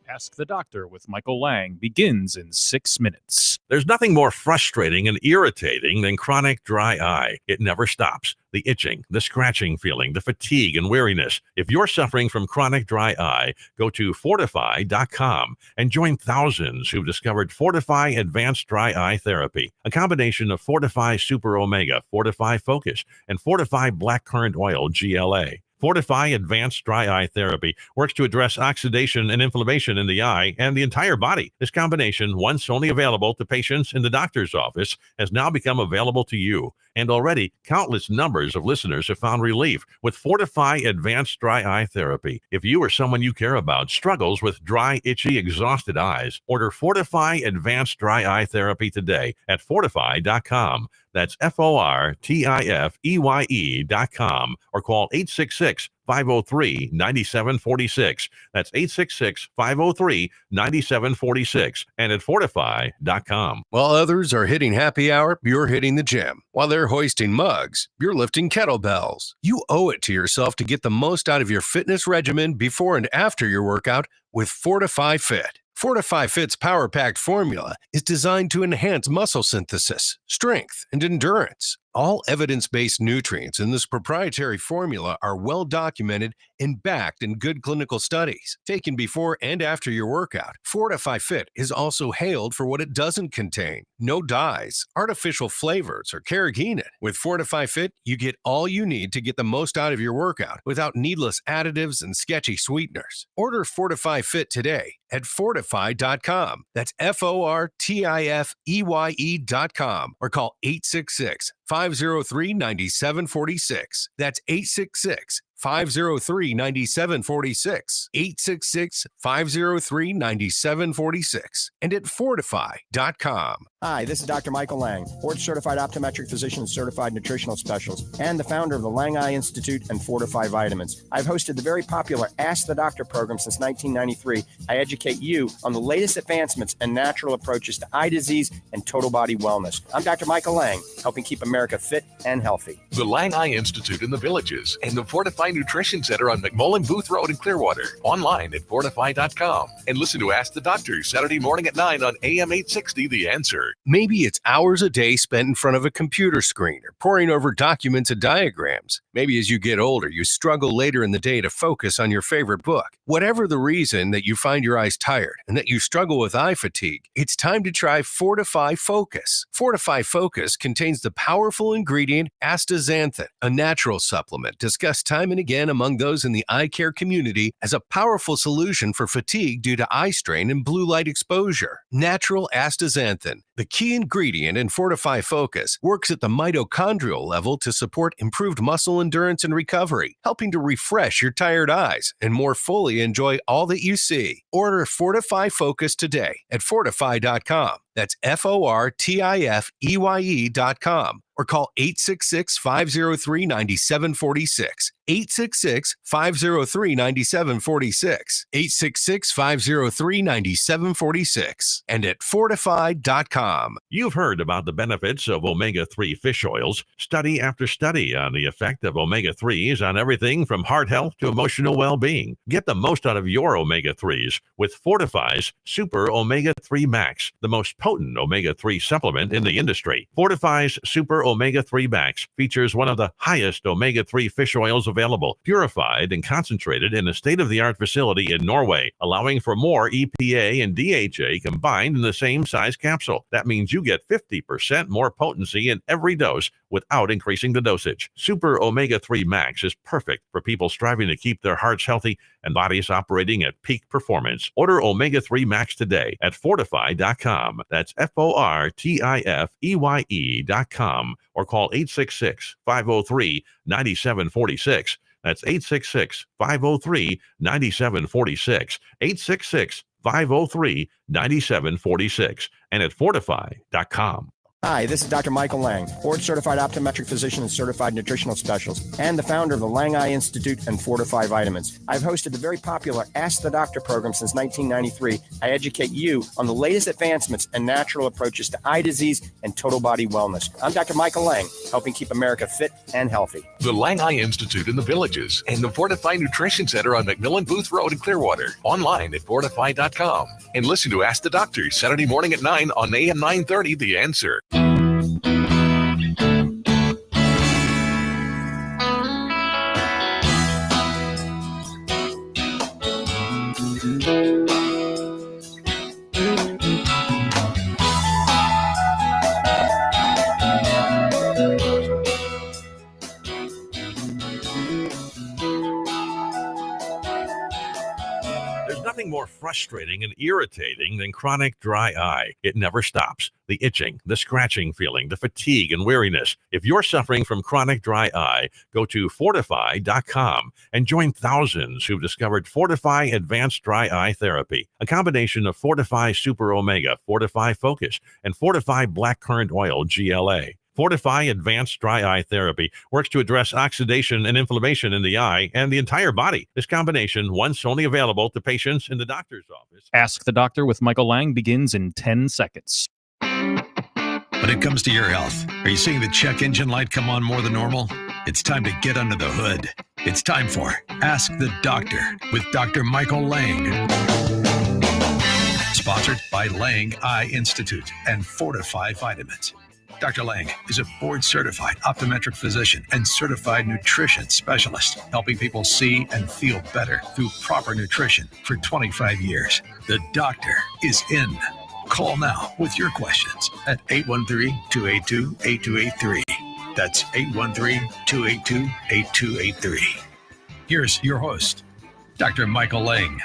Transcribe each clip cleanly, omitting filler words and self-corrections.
Ask the Doctor with Michael Lange begins in 6 minutes. There's nothing more frustrating and irritating than chronic dry eye. It never stops. The itching, the scratching feeling, the fatigue and weariness. If you're suffering from chronic dry eye, go to Fortifeye.com and join thousands who've discovered Fortifeye Advanced Dry Eye Therapy, a combination of Fortifeye Super Omega, Fortifeye Focus, and Fortifeye Black Currant Oil GLA. Fortifeye Advanced Dry Eye Therapy works to address oxidation and inflammation in the eye and the entire body. This combination, once only available to patients in the doctor's office, has now become available to you. And already, countless numbers of listeners have found relief with Fortifeye Advanced Dry Eye Therapy. If you or someone you care about struggles with dry, itchy, exhausted eyes, order Fortifeye Advanced Dry Eye Therapy today at Fortifeye.com. That's Fortifeye.com or call 866-503-9746. That's 866-503-9746 and at Fortifeye.com. While others are hitting happy hour, you're hitting the gym. While they're hoisting mugs, you're lifting kettlebells. You owe it to yourself to get the most out of your fitness regimen before and after your workout with Fortifeye Fit. Fortifeye Fit's power-packed formula is designed to enhance muscle synthesis, strength, and endurance. All evidence-based nutrients in this proprietary formula are well documented and backed in good clinical studies. Taken before and after your workout, Fortifeye Fit is also hailed for what it doesn't contain. No dyes, artificial flavors, or carrageenan. With Fortifeye Fit, you get all you need to get the most out of your workout without needless additives and sketchy sweeteners. Order Fortifeye Fit today at Fortifeye.com. That's Fortifeye.com or call 866-503-9746. That's 866-503-9746. 866-503-9746. And at Fortifeye.com. Hi, this is Dr. Michael Lange, board-certified optometric physician and certified nutritional specialist, and the founder of the Lange Eye Institute and Fortifeye Vitamins. I've hosted the very popular Ask the Doctor program since 1993. I educate you on the latest advancements and natural approaches to eye disease and total body wellness. I'm Dr. Michael Lange, helping keep America fit and healthy. The Lange Eye Institute in the Villages and the Fortifeye Nutrition Center on McMullen Booth Road in Clearwater. Online at Fortifeye.com. And listen to Ask the Doctor Saturday morning at 9 on AM 860 The Answer. Maybe it's hours a day spent in front of a computer screen or poring over documents and diagrams. Maybe as you get older, you struggle later in the day to focus on your favorite book. Whatever the reason that you find your eyes tired and that you struggle with eye fatigue, it's time to try Fortifeye Focus. Fortifeye Focus contains the powerful ingredient astaxanthin, a natural supplement discussed time and again among those in the eye care community as a powerful solution for fatigue due to eye strain and blue light exposure. Natural astaxanthin, the key ingredient in Fortifeye Focus, works at the mitochondrial level to support improved muscle endurance and recovery, helping to refresh your tired eyes and more fully enjoy all that you see. Order Fortifeye Focus today at Fortifeye.com. That's Fortifeye.com or call 866-503-9746. 866-503-9746. 866-503-9746. And at Fortifeye.com. You've heard about the benefits of omega-3 fish oils. Study after study on the effect of omega-3s on everything from heart health to emotional well-being. Get the most out of your omega-3s with Fortifeye's Super Omega-3 Max, the most potent omega-3 supplement in the industry. Fortifeye's Super Omega-3 Max features one of the highest omega-3 fish oils available, purified and concentrated in a state-of-the-art facility in Norway, allowing for more EPA and DHA combined in the same size capsule. That means you get 50% more potency in every dose without increasing the dosage. Super Omega-3 Max is perfect for people striving to keep their hearts healthy and bodies operating at peak performance. Order Omega-3 Max today at Fortifeye.com. That's Fortifeye.com or call 866-503-9746. That's 866-503-9746. 866-503-9746 and at Fortifeye.com. Hi, this is Dr. Michael Lange, board-certified optometric physician and certified nutritional specialist, and the founder of the Lange Institute and Fortifeye vitamins. I've hosted the very popular Ask the Doctor program since 1993. I educate you on the latest advancements and natural approaches to eye disease and total body wellness. I'm Dr. Michael Lange, helping keep America fit and healthy. The Lange Institute in the Villages and the Fortifeye Nutrition Center on McMillan Booth Road in Clearwater. Online at fortifeye.com. And listen to Ask the Doctor Saturday morning at 9 on AM 930 The Answer. Nothing more frustrating and irritating than chronic dry eye. It never stops. The itching, the scratching feeling, the fatigue and weariness. If you're suffering from chronic dry eye, go to Fortifeye.com and join thousands who've discovered Fortifeye Advanced Dry Eye Therapy, a combination of Fortifeye Super Omega, Fortifeye Focus, and Fortifeye Blackcurrant Oil GLA. Fortifeye Advanced Dry Eye Therapy works to address oxidation and inflammation in the eye and the entire body. This combination, once only available to patients in the doctor's office. Ask the Doctor with Michael Lange begins in 10 seconds. When it comes to your health, are you seeing the check engine light come on more than normal? It's time to get under the hood. It's time for Ask the Doctor with Dr. Michael Lange. Sponsored by Lange Eye Institute and Fortifeye Vitamins. Dr. Lange is a board-certified optometric physician and certified nutrition specialist, helping people see and feel better through proper nutrition for 25 years. The doctor is in. Call now with your questions at 813-282-8283. That's 813-282-8283. Here's your host, Dr. Michael Lange.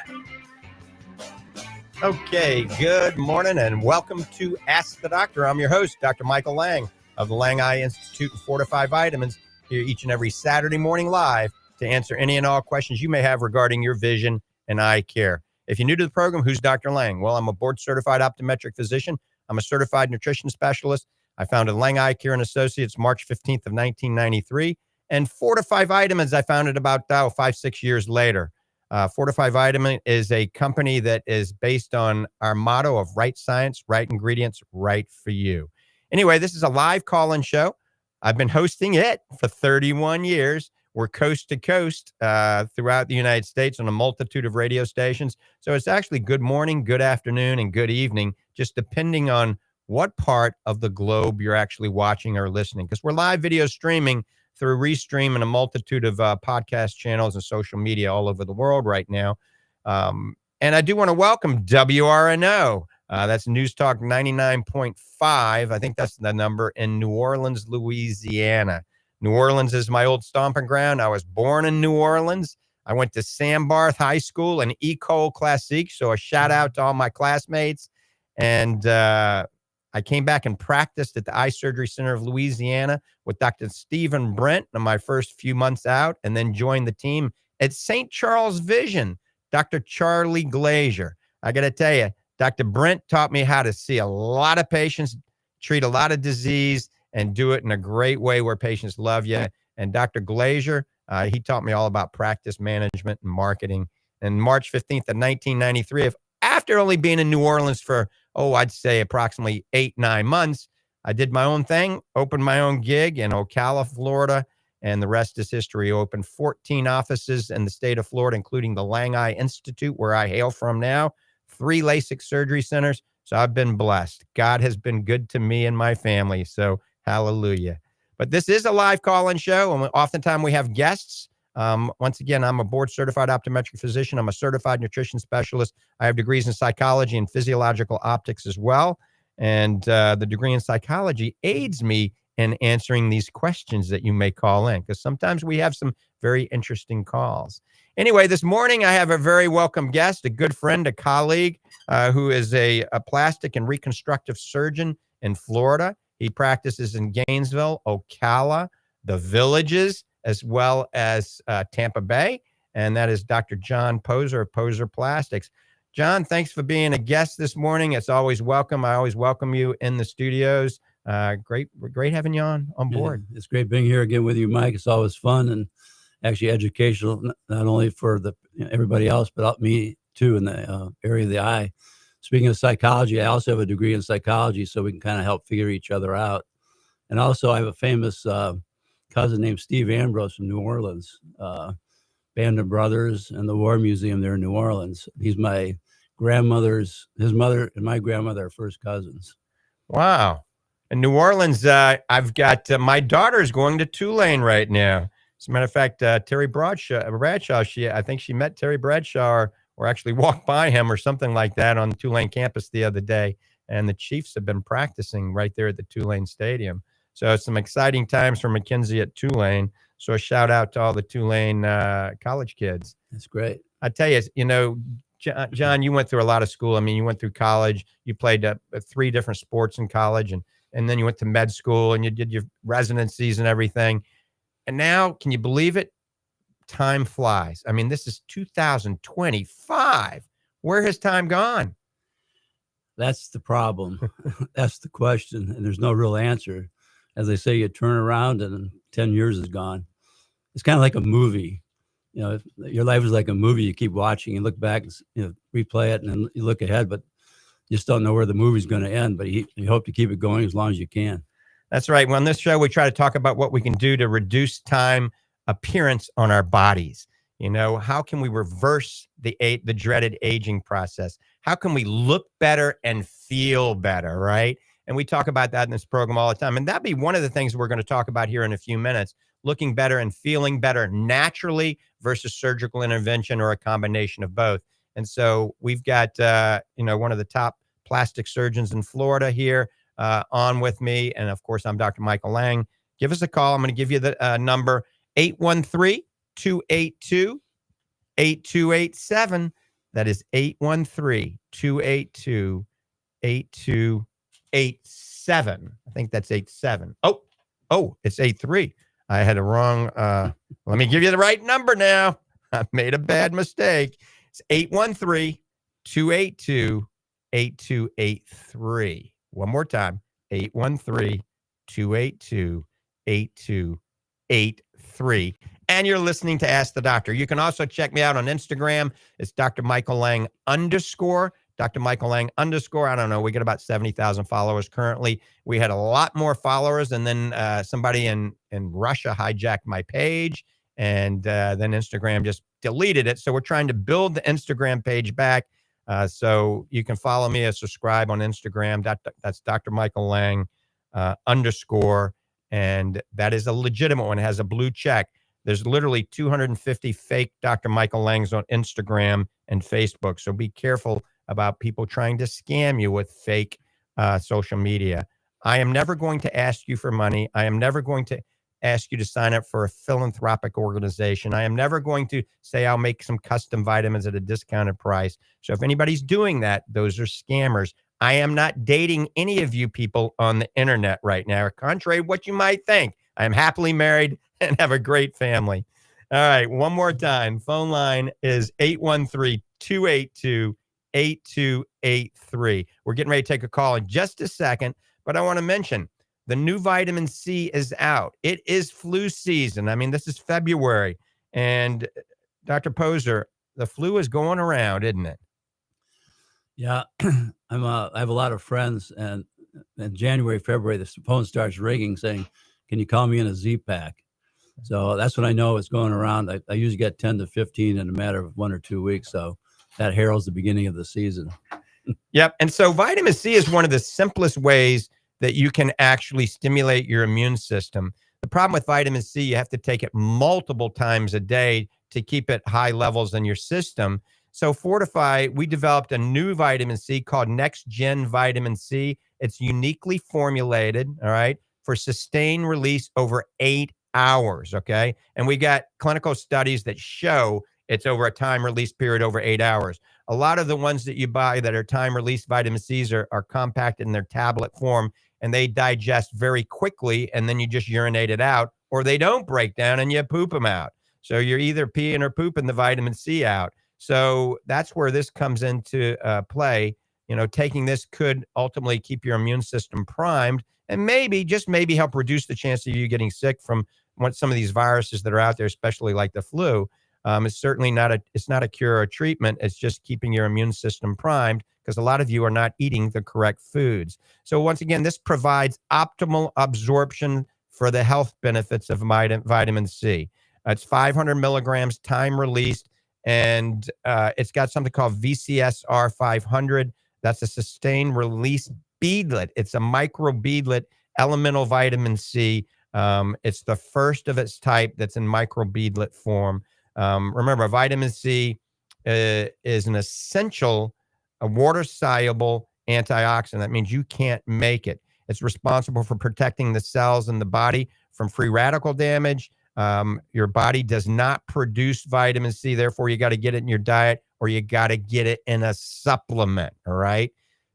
Okay, good morning and welcome to Ask the Doctor. I'm your host, Dr. Michael Lange of the Lange Eye Institute and Fortifeye Vitamins, here each and every Saturday morning live to answer any and all questions you may have regarding your vision and eye care. If you're new to the program, who's Dr. Lange? Well, I'm a board-certified optometric physician. I'm a certified nutrition specialist. I founded Lange Eye Care and Associates March 15th of 1993. And Fortifeye Vitamins I founded about 5-6 years later. Fortifeye Vitamin is a company that is based on our motto of right science, right ingredients, right for you. Anyway, this is a live call-in show. I've been hosting it for 31 years. We're coast to coast throughout the United States on a multitude of radio stations. So it's actually good morning, good afternoon, and good evening, just depending on what part of the globe you're actually watching or listening. Because we're live video streaming through Restream and a multitude of podcast channels and social media all over the world right now. And I do want to welcome WRNO. That's News Talk 99.5. I think that's the number in New Orleans, Louisiana. New Orleans is my old stomping ground. I was born in New Orleans. I went to Sam Barth High School and Ecole Classique. So a shout out to all my classmates. And I came back and practiced at the Eye Surgery Center of Louisiana with Dr. Stephen Brent in my first few months out, and then joined the team at St. Charles Vision, Dr. Charlie Glazier. I got to tell you, Dr. Brent taught me how to see a lot of patients, treat a lot of disease, and do it in a great way where patients love you. And Dr. Glazier, he taught me all about practice management and marketing. And March 15th of 1993, after only being in New Orleans for I'd say approximately 8-9 months, I did my own thing, opened my own gig in Ocala, Florida, and the rest is history. Opened 14 offices in the state of Florida, including the Lange Eye Institute, where I hail from now, 3 LASIK surgery centers. So I've been blessed. God has been good to me and my family. So hallelujah. But this is a live call-in show, and oftentimes we have guests. Once again, I'm a board-certified optometric physician. I'm a certified nutrition specialist. I have degrees in psychology and physiological optics as well. And the degree in psychology aids me in answering these questions that you may call in, because sometimes we have some very interesting calls. Anyway, this morning I have a very welcome guest, a good friend, a colleague who is a plastic and reconstructive surgeon in Florida. He practices in Gainesville, Ocala, The Villages, as well as Tampa Bay, and that is Dr. John Poser of Poser Plastics. John, thanks for being a guest this morning. It's always welcome. I always welcome you in the studios. Great having you on board. It's great being here again with you, Mike. It's always fun and actually educational, not only for everybody else, but me too in the area of the eye. Speaking of psychology, I also have a degree in psychology, so we can kind of help figure each other out. And also, I have a famous cousin named Steve Ambrose from New Orleans, Band of Brothers and the War Museum there in New Orleans. He's my his mother and my grandmother are first cousins. Wow. In New Orleans, I've got my daughter's going to Tulane right now. As a matter of fact, Terry Bradshaw, I think she met Terry Bradshaw or actually walked by him or something like that on the Tulane campus the other day. And the Chiefs have been practicing right there at the Tulane Stadium. So some exciting times for McKenzie at Tulane. So a shout out to all the Tulane college kids. That's great. I tell you, John, you went through a lot of school. I mean, you went through college. You played 3 different sports in college, and then you went to med school and you did your residencies and everything. And now, can you believe it? Time flies. I mean, this is 2025. Where has time gone? That's the problem. That's the question. And there's no real answer. As they say, you turn around and 10 years is gone. It's kind of like a movie. Your life is like a movie. You keep watching, you look back, replay it, and then you look ahead, but you just don't know where the movie's going to end. But you hope to keep it going as long as you can. That's right. Well, on this show, we try to talk about what we can do to reduce time appearance on our bodies. How can we reverse the dreaded aging process? How can we look better and feel better, right? And we talk about that in this program all the time. And that'd be one of the ththings we're going to talk about here in a few minutes, looking better and feeling better naturally versus surgical intervention or a combination of both. And so we've got, one of the top plastic surgeons in Florida here on with me. And of course, I'm Dr. Michael Lange. Give us a call. I'm going to give you the number 813-282-8287. That is 813-282-8287. I think that's 87. Oh, it's 83. I had a wrong. Let me give you the right number now. I made a bad mistake. It's 813-282-8283. One more time. 813-282-8283. And you're listening to Ask the Doctor. You can also check me out on Instagram. It's Dr. Michael Lange _ Dr. Michael Lange _ I don't know. We got about 70,000 followers currently. We had a lot more followers, and then somebody in Russia hijacked my page, and then Instagram just deleted it. So we're trying to build the Instagram page back. So you can follow me or subscribe on Instagram. That's Dr. Michael Lange _ and that is a legitimate one. It has a blue check. There's literally 250 fake Dr. Michael Langes on Instagram and Facebook. So be careful about people trying to scam you with fake social media. I am never going to ask you for money. I am never going to ask you to sign up for a philanthropic organization. I am never going to say I'll make some custom vitamins at a discounted price. So if anybody's doing that, those are scammers. I am not dating any of you people on the internet right now, contrary to what you might think. I am happily married and have a great family. All right, one more time. Phone line is 813-282-8283. We're getting ready to take a call in just a second, but I want to mention the new vitamin C is out. It is flu season. I mean, this is February. And Dr. Poser, the flu is going around, isn't it? Yeah, I have a lot of friends, and in January, February, the phone starts ringing saying, "Can you call me in a Z-Pack?" So that's when I know it's going around. I usually get 10 to 15 in a matter of 1 or 2 weeks. So that heralds the beginning of the season. Yep. And so vitamin C is one of the simplest ways that you can actually stimulate your immune system. The problem with vitamin C, you have to take it multiple times a day to keep it high levels in your system. So Fortifeye, we developed a new vitamin C called Next Gen Vitamin C. It's uniquely formulated, all right, for sustained release over 8 hours, okay? And we got clinical studies that show it's over a time release period over 8 hours. A lot of the ones that you buy that are time release vitamin C's are compacted in their tablet form, and they digest very quickly, and then you just urinate it out, or they don't break down and you poop them out. So you're either peeing or pooping the vitamin C out. So that's where this comes into play. taking this could ultimately keep your immune system primed and maybe, just maybe, help reduce the chance of you getting sick from some of these viruses that are out there, especially like the flu. It's certainly it's not a cure or a treatment. It's just keeping your immune system primed because a lot of you are not eating the correct foods. So once again, this provides optimal absorption for the health benefits of vitamin C. It's 500 milligrams, time released, and it's got something called VCSR 500. That's a sustained release beadlet. It's a micro beadlet elemental vitamin C. It's the first of its type that's in micro beadlet form. Remember, vitamin C is an essential, a water-soluble antioxidant. That means you can't make it. It's responsible for protecting the cells in the body from free radical damage. Your body does not produce vitamin C. Therefore, you got to get it in your diet or you got to get it in a supplement. All right.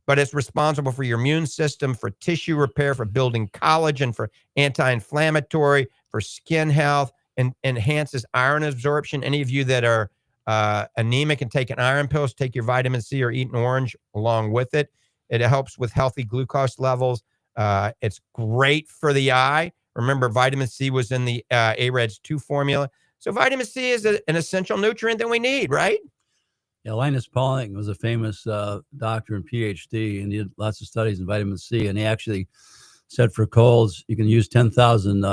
But it's responsible for your immune system, for tissue repair, for building collagen, for anti-inflammatory, for skin health, and enhances iron absorption. Any of you that are anemic and taking iron pills, take your vitamin C or eat an orange along with it. It helps with healthy glucose levels. It's great for the eye. Remember, vitamin C was in the AREDS 2 formula. So vitamin C is an essential nutrient that we need, right? Yeah, Linus Pauling was a famous doctor and PhD, and he did lots of studies in vitamin C. And he actually said for colds, you can use 10,000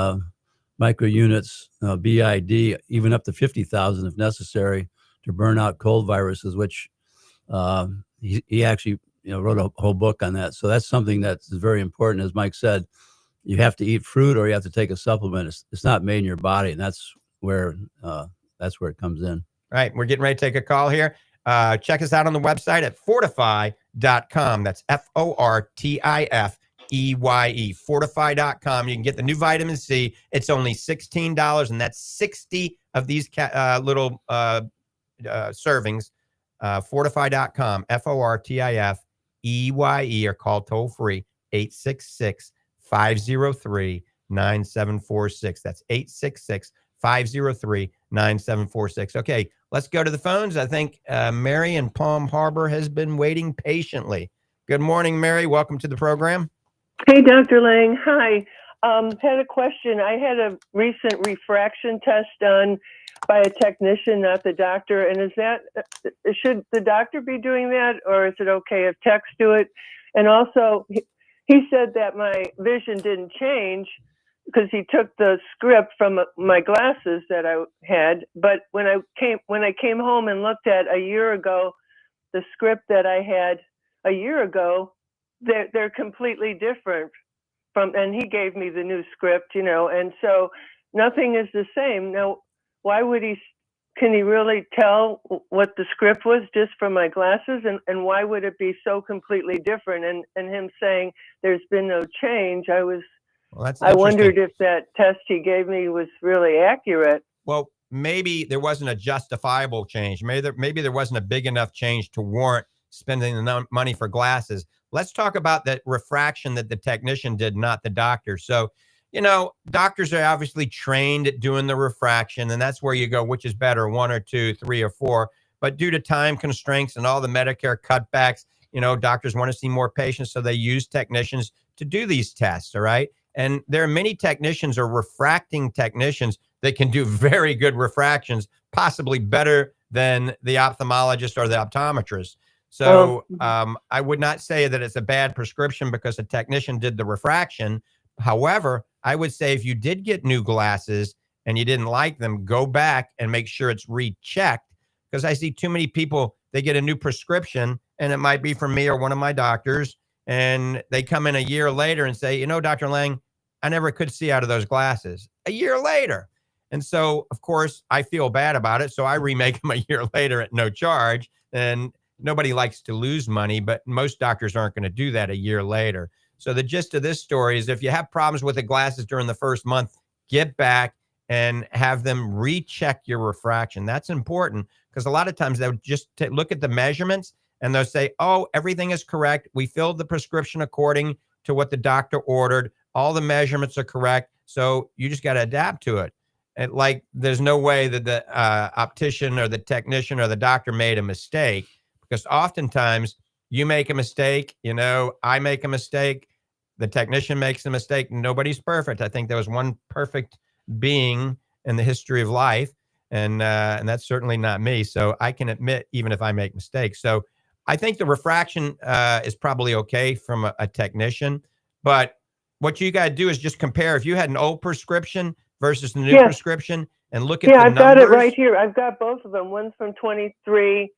microunits, BID, even up to 50,000 if necessary, to burn out cold viruses, which he actually wrote a whole book on that. So that's something that's very important. As Mike said, you have to eat fruit or you have to take a supplement. It's not made in your body, and that's where it comes in. All right, we're getting ready to take a call here. Check us out on the website at fortifeye.com. That's FORTIFEYE, fortifeye.com. You can get the new vitamin C. It's only $16, and that's 60 of these little servings. Fortifeye.com, FORTIFEYE, or call toll free 866-503-9746. That's 866-503-9746. Okay, let's go to the phones. I think Mary in Palm Harbor has been waiting patiently. Good morning, Mary. Welcome to the program. Hey, Dr. Lange. Hi. Had a question. I had a recent refraction test done by a technician, not the doctor. And should the doctor be doing that, or is it okay if techs do it? And also, he said that my vision didn't change because he took the script from my glasses that I had. But when I came home and looked at a year ago, the script that I had a year ago, they're completely different and he gave me the new script, and so nothing is the same. Now, why would can he really tell what the script was just from my glasses? And why would it be so completely different? And him saying there's been no change, I wondered if that test he gave me was really accurate. Well, maybe there wasn't a justifiable change. Maybe there wasn't a big enough change to warrant spending the money for glasses. Let's talk about that refraction that the technician did, not the doctor. So, doctors are obviously trained at doing the refraction, and that's where you go, which is better, 1 or 2, 3 or 4. But due to time constraints and all the Medicare cutbacks, doctors want to see more patients, so they use technicians to do these tests, all right? And there are many technicians or refracting technicians that can do very good refractions, possibly better than the ophthalmologist or the optometrist. So I would not say that it's a bad prescription because a technician did the refraction. However, I would say if you did get new glasses and you didn't like them, go back and make sure it's rechecked, because I see too many people, they get a new prescription, and it might be from me or one of my doctors, and they come in a year later and say, Dr. Lange, I never could see out of those glasses. A year later. And so, of course, I feel bad about it. So I remake them a year later at no charge. And nobody likes to lose money, but most doctors aren't going to do that a year later. So the gist of this story is if you have problems with the glasses during the first month, get back and have them recheck your refraction. That's important because a lot of times they'll just look at the measurements and they'll say, oh, everything is correct. We filled the prescription according to what the doctor ordered. All the measurements are correct. So you just got to adapt to it. And like, there's no way that the optician or the technician or the doctor made a mistake, because oftentimes you make a mistake, I make a mistake, the technician makes a mistake. Nobody's perfect. I think there was one perfect being in the history of life, and that's certainly not me. So I can admit, even if I make mistakes. So I think the refraction is probably okay from a technician, but what you got to do is just compare. If you had an old prescription versus the new prescription, and look at the numbers. Yeah, I've got it right here. I've got both of them. One's from 23,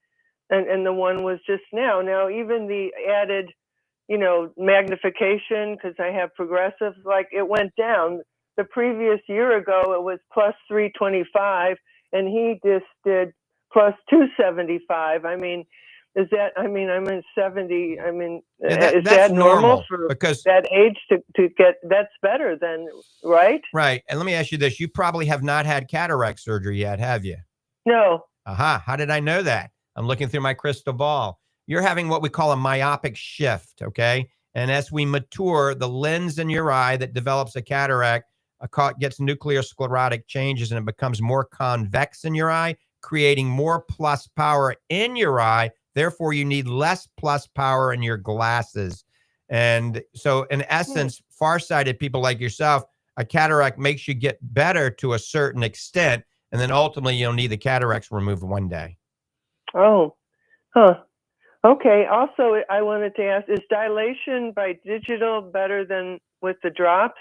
and the one was just now. Now, even the added, magnification, because I have progressive, like it went down. The previous year ago, it was plus 325, and he just did plus 275. I mean, is that, I'm in 70. I mean, is that normal for because that age to get, that's better than, right? Right. And let me ask you this. You probably have not had cataract surgery yet, have you? No. Aha. How did I know that? I'm looking through my crystal ball. You're having what we call a myopic shift, okay? And as we mature, the lens in your eye that develops a cataract gets nuclear sclerotic changes, and it becomes more convex in your eye, creating more plus power in your eye. Therefore, you need less plus power in your glasses. And so, in essence, farsighted people like yourself, a cataract makes you get better to a certain extent, and then ultimately you'll need the cataracts removed one day. Oh, huh. Okay. Also, I wanted to ask, is dilation by digital better than with the drops?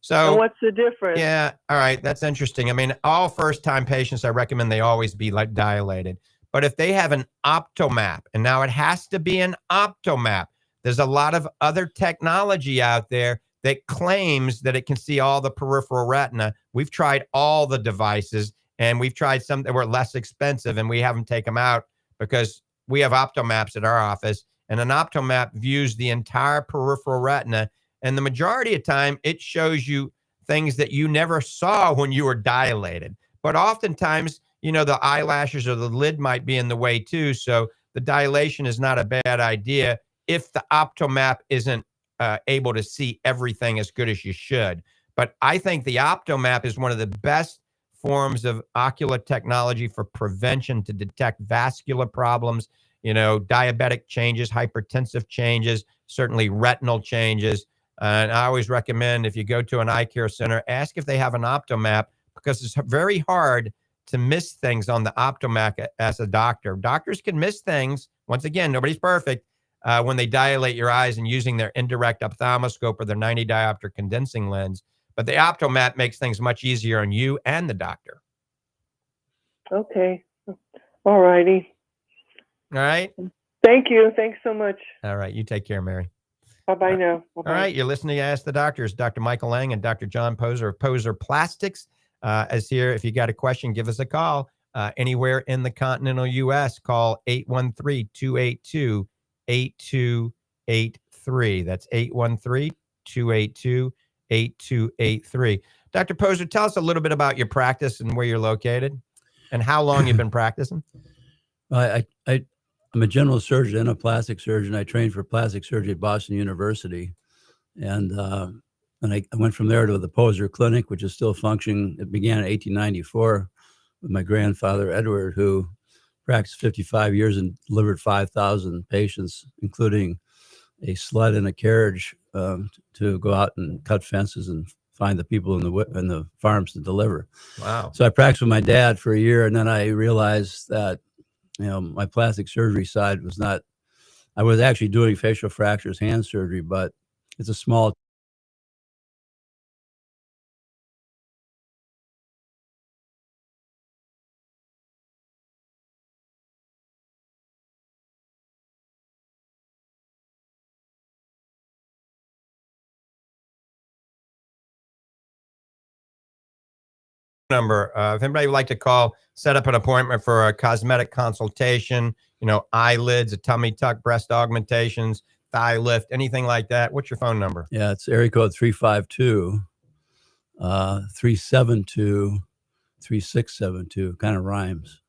So, and what's the difference? Yeah. All right. That's interesting. I mean, all first-time patients, I recommend they always be like dilated. But if they have an optomap, and now it has to be an optomap, there's a lot of other technology out there that claims that it can see all the peripheral retina. We've tried all the devices, and we've tried some that were less expensive, and we haven't taken them out because we have optomaps at our office, and an optomap views the entire peripheral retina. And the majority of time, it shows you things that you never saw when you were dilated. But oftentimes, the eyelashes or the lid might be in the way too. So the dilation is not a bad idea if the optomap isn't able to see everything as good as you should. But I think the optomap is one of the best forms of ocular technology for prevention to detect vascular problems, diabetic changes, hypertensive changes, certainly retinal changes. And I always recommend, if you go to an eye care center, ask if they have an optomap, because it's very hard to miss things on the optomap as a doctor. Doctors can miss things. Once again, nobody's perfect when they dilate your eyes and using their indirect ophthalmoscope or their 90 diopter condensing lens. But the optomap makes things much easier on you and the doctor. Okay. All righty. All right. Thank you. Thanks so much. All right. You take care, Mary. Bye-bye now. Bye-bye. All right. You're listening to Ask the Doctors. Dr. Michael Lange and Dr. John Poser of Poser Plastics is here. If you got a question, give us a call. Anywhere in the continental U.S., call 813-282-8283. That's 813-282-8283. Dr. Poser, tell us a little bit about your practice and where you're located and how long you've been practicing. I'm a general surgeon and a plastic surgeon. I trained for plastic surgery at Boston University. And I went from there to the Poser Clinic, which is still functioning. It began in 1894 with my grandfather, Edward, who practiced 55 years and delivered 5,000 patients, including a sled and a carriage to go out and cut fences and find the people in the farms to deliver. Wow. So I practiced with my dad for a year, and then I realized that my plastic surgery side was not, I was actually doing facial fractures, hand surgery, but it's a small number. If anybody would like to call, set up an appointment for a cosmetic consultation, eyelids, a tummy tuck, breast augmentations, thigh lift, anything like that. What's your phone number? Yeah, it's area code 352-372-3672. Kind of rhymes.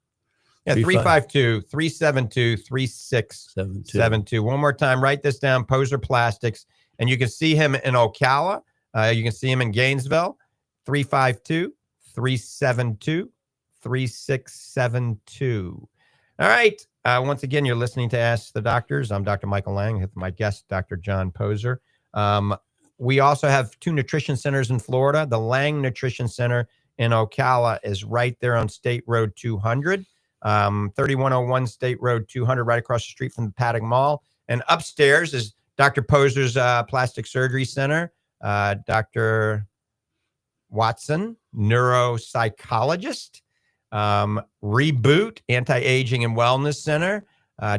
Yeah, 352-372-3672. One more time, write this down, Poser Plastics. And you can see him in Ocala. You can see him in Gainesville, 352-372-3672. All right. Once again, you're listening to Ask the Doctors. I'm Dr. Michael Lange with my guest, Dr. John Poser. We also have 2 nutrition centers in Florida. The Lange Nutrition Center in Ocala is right there on State Road 200, 3101 State Road 200, right across the street from the Paddock Mall. And upstairs is Dr. Poser's Plastic Surgery Center, Dr. Watson, neuropsychologist, Reboot, Anti-Aging and Wellness Center,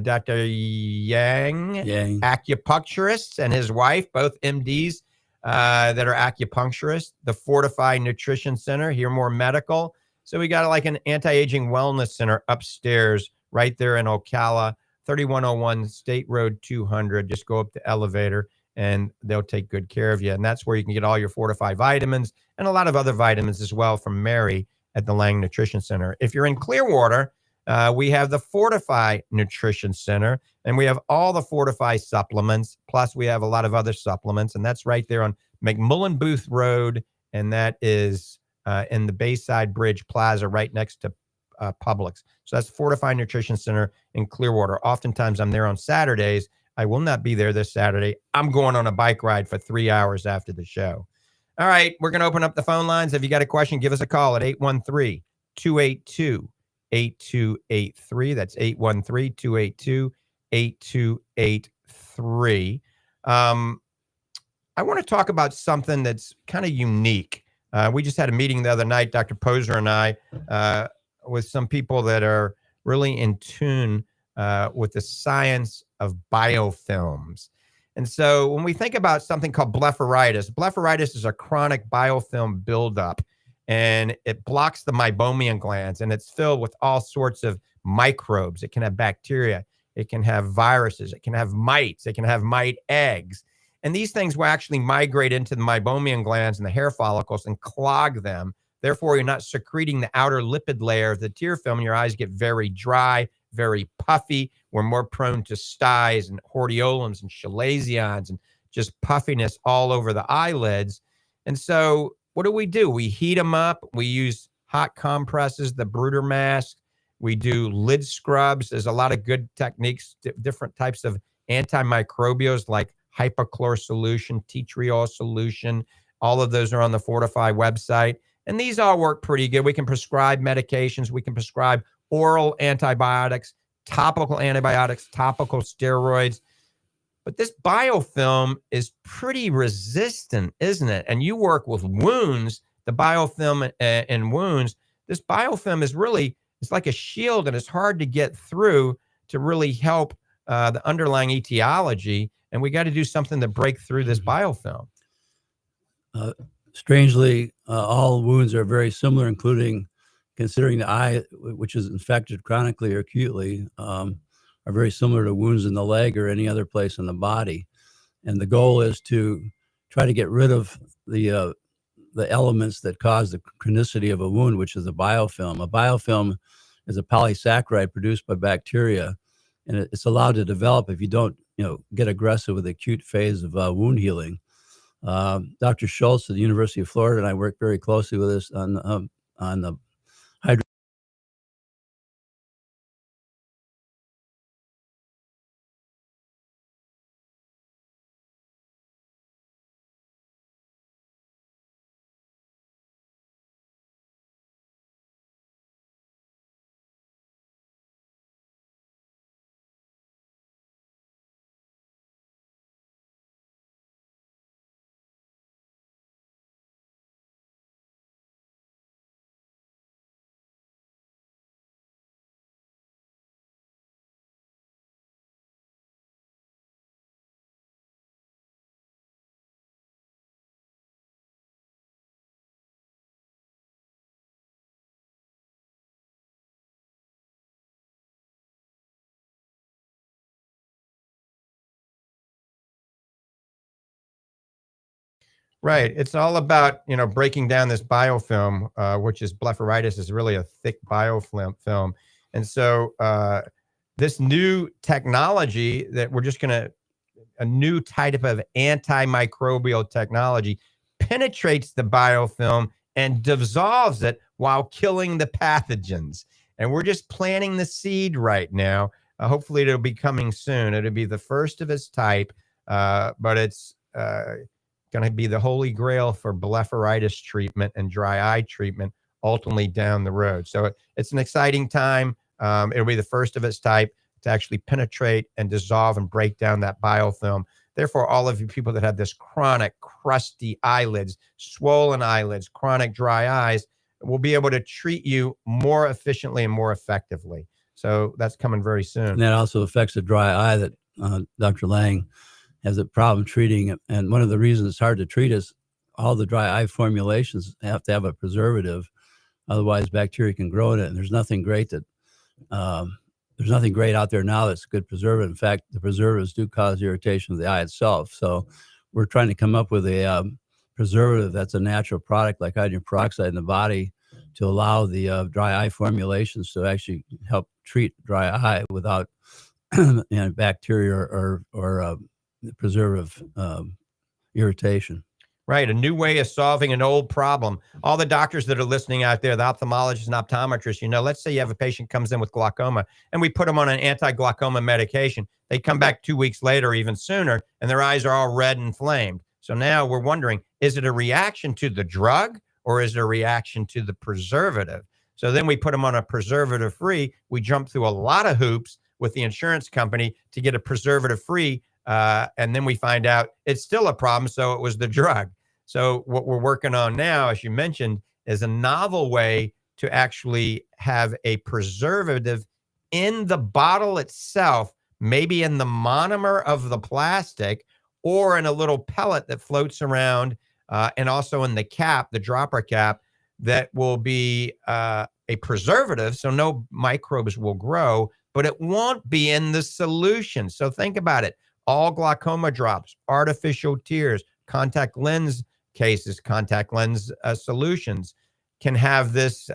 Dr. Yang, acupuncturist, and his wife, both MDs that are acupuncturists, the Fortifeye Nutrition Center, here more medical. So we got like an anti-aging wellness center upstairs right there in Ocala, 3101 State Road 200. Just go up the elevator and they'll take good care of you. And that's where you can get all your Fortifeye vitamins and a lot of other vitamins as well from Mary at the Lange Nutrition Center. If you're in Clearwater, we have the Fortifeye Nutrition Center, and we have all the Fortifeye supplements. Plus, we have a lot of other supplements, and that's right there on McMillan Booth Road, and that is in the Bayside Bridge Plaza right next to Publix. So that's Fortifeye Nutrition Center in Clearwater. Oftentimes, I'm there on Saturdays. I will not be there this Saturday. I'm going on a bike ride for 3 hours after the show. All right, we're going to open up the phone lines. If you got a question, give us a call at 813-282-8283. That's 813-282-8283. I want to talk about something that's kind of unique. We just had a meeting the other night, Dr. Poser and I, with some people that are really in tune with the science of biofilms. And so when we think about something called blepharitis is a chronic biofilm buildup, and it blocks the meibomian glands, and it's filled with all sorts of microbes. It can have bacteria. It can have viruses. It can have mites. It can have mite eggs. And these things will actually migrate into the meibomian glands and the hair follicles and clog them. Therefore, you're not secreting the outer lipid layer of the tear film, and your eyes get very dry, very puffy. We're more prone to styes and hordeolums and chalazions and just puffiness all over the eyelids. And so what do? We heat them up. We use hot compresses, the Bruder mask. We do lid scrubs. There's a lot of good techniques, different types of antimicrobials like hypochlor solution, tea tree oil solution. All of those are on the Fortifeye website. And these all work pretty good. We can prescribe medications. We can prescribe oral antibiotics, topical steroids. But this biofilm is pretty resistant, isn't it? And you work with wounds, the biofilm in wounds. This biofilm is really, it's like a shield, and it's hard to get through to really help the underlying etiology. And we got to do something to break through this biofilm. Strangely, all wounds are very similar, including considering the eye, which is infected chronically or acutely, are very similar to wounds in the leg or any other place in the body. And the goal is to try to get rid of the elements that cause the chronicity of a wound, which is a biofilm. A biofilm is a polysaccharide produced by bacteria, and it's allowed to develop if you don't, get aggressive with the acute phase of wound healing. Dr. Schultz at the University of Florida and I work very closely with this on the Right. It's all about, breaking down this biofilm, which is blepharitis is really a thick biofilm. And so this new technology that we're just a new type of antimicrobial technology penetrates the biofilm and dissolves it while killing the pathogens. And we're just planting the seed right now. Hopefully it'll be coming soon. It'll be the first of its type, but it's going to be the holy grail for blepharitis treatment and dry eye treatment ultimately down the road. So it's an exciting time. It'll be the first of its type to actually penetrate and dissolve and break down that biofilm. Therefore, all of you people that have this chronic crusty eyelids, swollen eyelids, chronic dry eyes, will be able to treat you more efficiently and more effectively. So that's coming very soon. And that also affects the dry eye that Dr. Lange has a problem treating. And one of the reasons it's hard to treat is all the dry eye formulations have to have a preservative. Otherwise, bacteria can grow in it. And there's nothing great out there now that's a good preservative. In fact, the preservatives do cause irritation of the eye itself. So we're trying to come up with a preservative that's a natural product like hydrogen peroxide in the body to allow the dry eye formulations to actually help treat dry eye without bacteria or preservative irritation. Right. A new way of solving an old problem. All the doctors that are listening out there, the ophthalmologists and optometrists, let's say you have a patient comes in with glaucoma and we put them on an anti-glaucoma medication. They come back 2 weeks later, even sooner, and their eyes are all red and inflamed. So now we're wondering, is it a reaction to the drug or is it a reaction to the preservative? So then we put them on a preservative free. We jump through a lot of hoops with the insurance company to get a preservative free. And then we find out it's still a problem. So it was the drug. So what we're working on now, as you mentioned, is a novel way to actually have a preservative in the bottle itself, maybe in the monomer of the plastic or in a little pellet that floats around, and also in the cap, the dropper cap, that will be a preservative. So no microbes will grow, but it won't be in the solution. So think about it. All glaucoma drops, artificial tears, contact lens cases, contact lens solutions can have this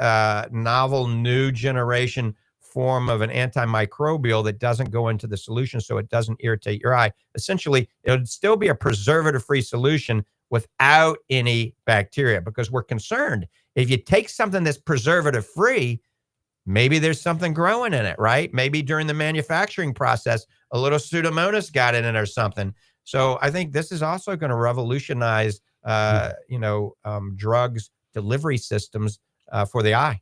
novel new generation form of an antimicrobial that doesn't go into the solution so it doesn't irritate your eye. Essentially, it would still be a preservative-free solution without any bacteria, because we're concerned if you take something that's preservative-free, maybe there's something growing in it, right? Maybe during the manufacturing process, a little Pseudomonas got in it or something. So I think this is also going to revolutionize, drugs delivery systems for the eye.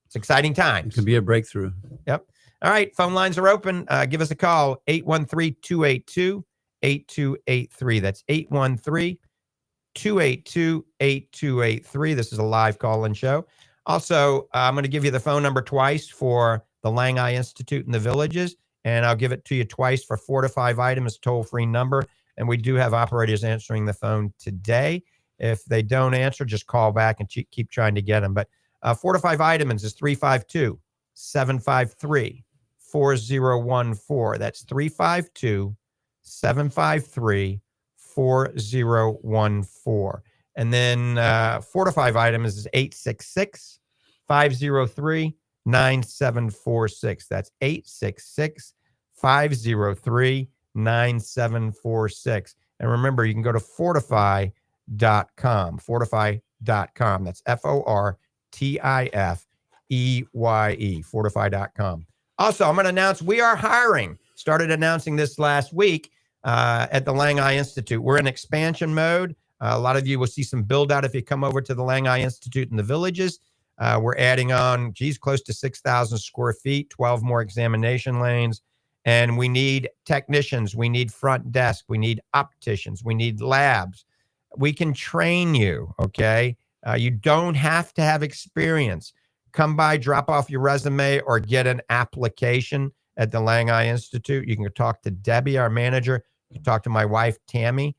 It's exciting times. It can be a breakthrough. Yep. All right. Phone lines are open. Give us a call, 813-282-8283. That's 813-282-8283. This is a live call-in show. Also, I'm going to give you the phone number twice for the Lange Eye Institute and the Villages, and I'll give it to you twice for Fortifeye Vitamins, toll-free number. And we do have operators answering the phone today. If they don't answer, just call back and keep trying to get them. But Fortifeye Vitamins is 352-753-4014. That's 352-753-4014. And then Fortifeye Vitamins is 866-503-9746. That's 866-503-9746. And remember, you can go to fortifeye.com. Fortifeye.com. That's Fortifeye, Fortifeye.com. Also, I'm going to announce we are hiring. Started announcing this last week at the Lange Eye Institute. We're in expansion mode. A lot of you will see some build out if you come over to the Lange Eye Institute in the Villages. We're adding on, close to 6,000 square feet, 12 more examination lanes. And we need technicians. We need front desk. We need opticians. We need labs. We can train you, okay? You don't have to have experience. Come by, drop off your resume, or get an application at the Lange Eye Institute. You can talk to Debbie, our manager. You can talk to my wife, Tammy,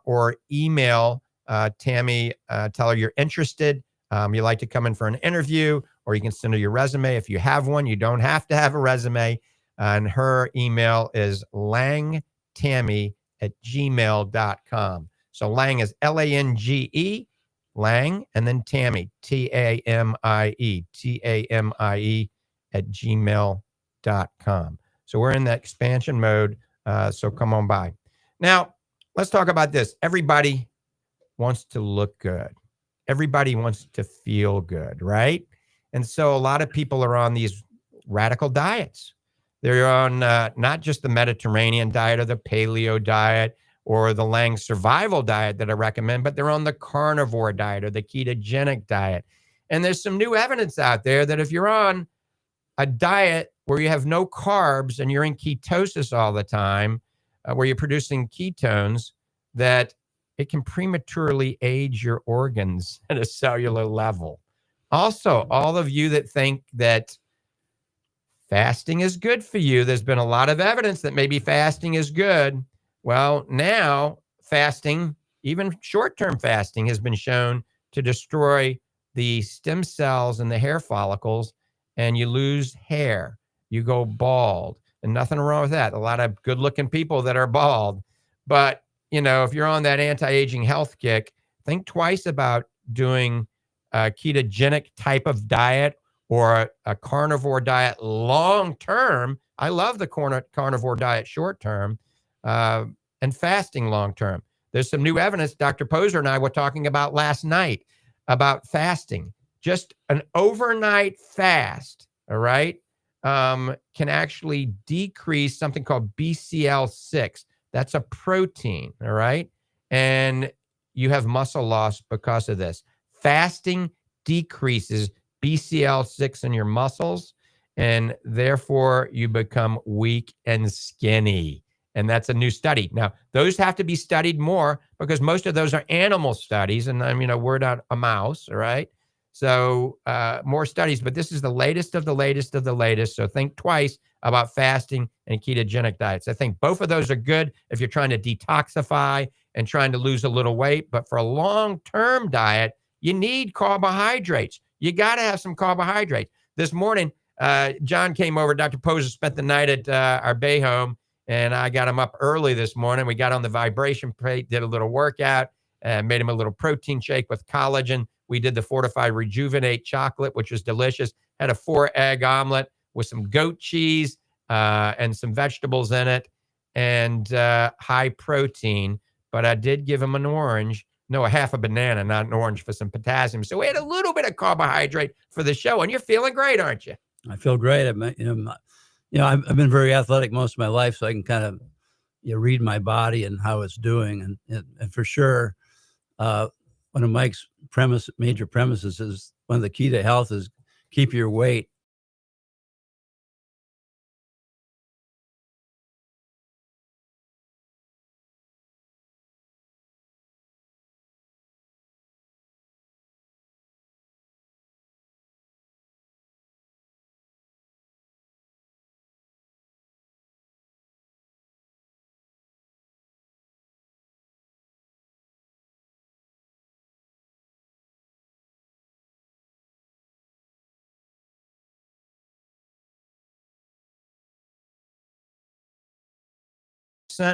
or email Tammy, tell her you're interested. You'd like to come in for an interview, or you can send her your resume. If you have one, you don't have to have a resume. And her email is langtammy@gmail.com. So Lange is Lange, Lange, and then Tammy, Tamie, @gmail.com. So we're in the expansion mode. So come on by. Now, let's talk about this. Everybody wants to look good. Everybody wants to feel good, right? And so a lot of people are on these radical diets. They're on not just the Mediterranean diet or the paleo diet or the Lange survival diet that I recommend, but they're on the carnivore diet or the ketogenic diet. And there's some new evidence out there that if you're on a diet where you have no carbs and you're in ketosis all the time, where you're producing ketones, that it can prematurely age your organs at a cellular level. Also, all of you that think that fasting is good for you, there's been a lot of evidence that maybe fasting is good. Well, now fasting, even short-term fasting, has been shown to destroy the stem cells in the hair follicles, and you lose hair. You go bald, and nothing wrong with that. A lot of good-looking people that are bald. But, you know, if you're on that anti-aging health kick, think twice about doing a ketogenic type of diet or a carnivore diet long-term. I love the carnivore diet short-term, and fasting long-term. There's some new evidence Dr. Poser and I were talking about last night about fasting. Just an overnight fast, all right, can actually decrease something called BCL6. That's a protein, all right? And you have muscle loss because of this. Fasting decreases BCL6 in your muscles, and therefore you become weak and skinny. And that's a new study. Now, those have to be studied more because most of those are animal studies, and I'm, we're not a mouse, all right? So more studies, but this is the latest of the latest of the latest. So think twice about fasting and ketogenic diets. I think both of those are good if you're trying to detoxify and trying to lose a little weight. But for a long-term diet, you need carbohydrates. You got to have some carbohydrates. This morning, John came over. Dr. Poser spent the night at our Bay home, and I got him up early this morning. We got on the vibration plate, did a little workout, made him a little protein shake with collagen. We did the Fortifeye Rejuvenate chocolate, which was delicious. Had a 4-egg omelet with some goat cheese and some vegetables in it, and high protein. But I did give him an orange. No, a half a banana, not an orange, for some potassium. So we had a little bit of carbohydrate for the show, and you're feeling great, aren't you? I feel great. I've been very athletic most of my life, so I can kind of read my body and how it's doing. And for sure, one of Mike's major premises is one of the key to health is keep your weight.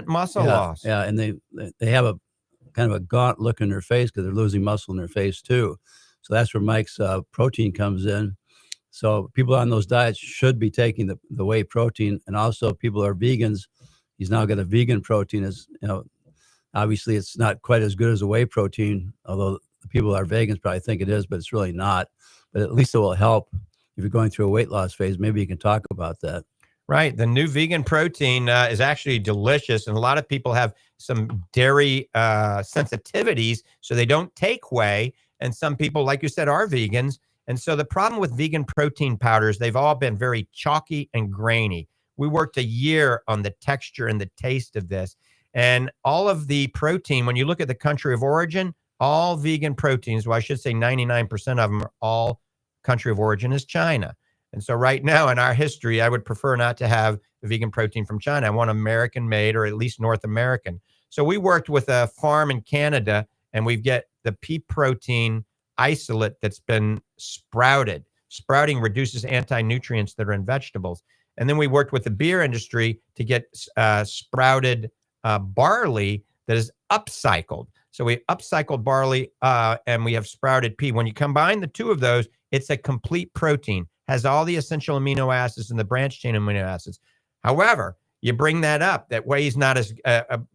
Muscle loss. Yeah, and they have a kind of a gaunt look in their face because they're losing muscle in their face too. So that's where Mike's protein comes in. So people on those diets should be taking the whey protein, and also people who are vegans. He's now got a vegan protein. As obviously it's not quite as good as a whey protein, although the people who are vegans probably think it is, but it's really not. But at least it will help if you're going through a weight loss phase. Maybe you can talk about that. Right. The new vegan protein is actually delicious. And a lot of people have some dairy sensitivities, so they don't take whey. And some people, like you said, are vegans. And so the problem with vegan protein powders, they've all been very chalky and grainy. We worked a year on the texture and the taste of this. And all of the protein, when you look at the country of origin, all vegan proteins, well, I should say 99% of them are all country of origin is China. And so right now in our history, I would prefer not to have vegan protein from China. I want American made, or at least North American. So we worked with a farm in Canada, and we get the pea protein isolate that's been sprouted. Sprouting reduces anti-nutrients that are in vegetables. And then we worked with the beer industry to get sprouted barley that is upcycled. So we upcycled barley and we have sprouted pea. When you combine the two of those, it's a complete protein. Has all the essential amino acids and the branch chain amino acids. However, you bring that up, that whey is not as,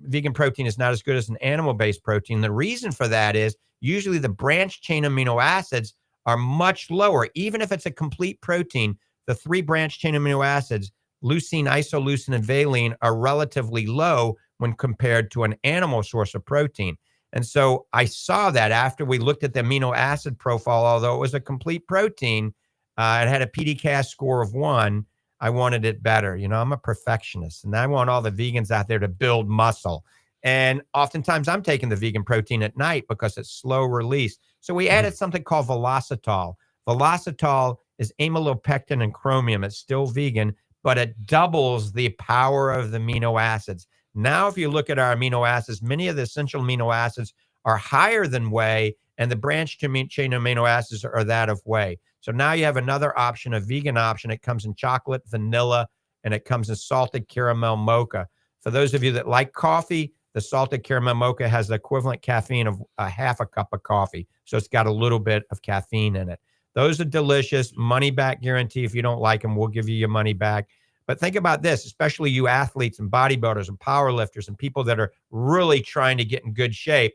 vegan protein is not as good as an animal-based protein. The reason for that is usually the branch chain amino acids are much lower. Even if it's a complete protein, the 3 branch chain amino acids leucine, isoleucine, and valine are relatively low when compared to an animal source of protein. And so I saw that after we looked at the amino acid profile, although it was a complete protein, it had a PDCAAS score of 1. I wanted it better. You know, I'm a perfectionist, and I want all the vegans out there to build muscle. And oftentimes I'm taking the vegan protein at night because it's slow release. So we added something called velocitol. Velocitol is amylopectin and chromium. It's still vegan, but it doubles the power of the amino acids. Now, if you look at our amino acids, many of the essential amino acids are higher than whey, and the branched chain amino acids are that of whey. So now you have another option, a vegan option. It comes in chocolate, vanilla, and it comes in salted caramel mocha. For those of you that like coffee, the salted caramel mocha has the equivalent caffeine of a half a cup of coffee. So it's got a little bit of caffeine in it. Those are delicious. Money back guarantee. If you don't like them, we'll give you your money back. But think about this, especially you athletes and bodybuilders and power lifters and people that are really trying to get in good shape.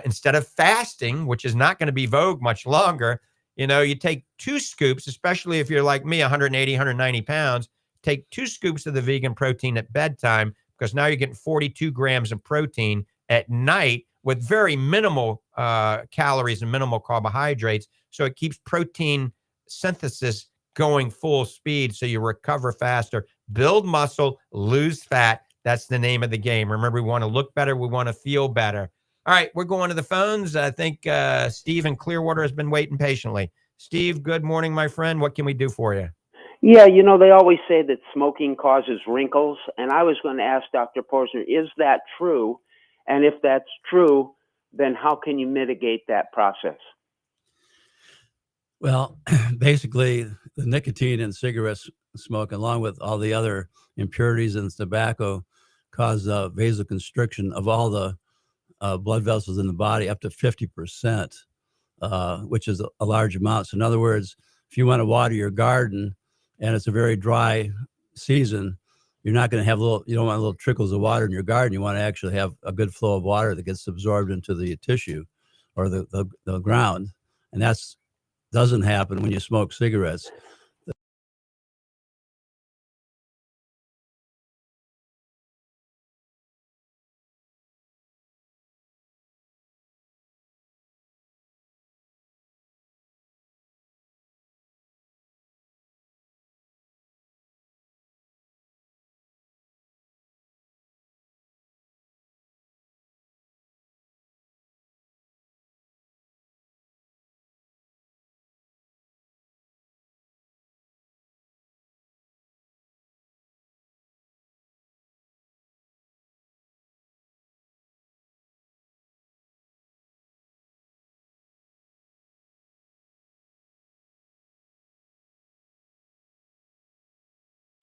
Instead of fasting, which is not going to be vogue much longer, you know, you take 2 scoops, especially if you're like me, 180, 190 pounds, take 2 scoops of the vegan protein at bedtime, because now you're getting 42 grams of protein at night with very minimal calories and minimal carbohydrates. So it keeps protein synthesis going full speed so you recover faster, build muscle, lose fat. That's the name of the game. Remember, we want to look better. We want to feel better. All right, we're going to the phones. I think Steve in Clearwater has been waiting patiently. Steve, good morning, my friend. What can we do for you? Yeah, you know, they always say that smoking causes wrinkles, and I was going to ask Dr. Posner, is that true? And if that's true, then how can you mitigate that process? Well, basically, the nicotine in cigarette smoke, along with all the other impurities in tobacco, cause vasoconstriction of all the blood vessels in the body up to 50%, which is a large amount. So in other words, if you want to water your garden and it's a very dry season, you're not going to have you don't want little trickles of water in your garden. You want to actually have a good flow of water that gets absorbed into the tissue or the ground. And that's doesn't happen when you smoke cigarettes.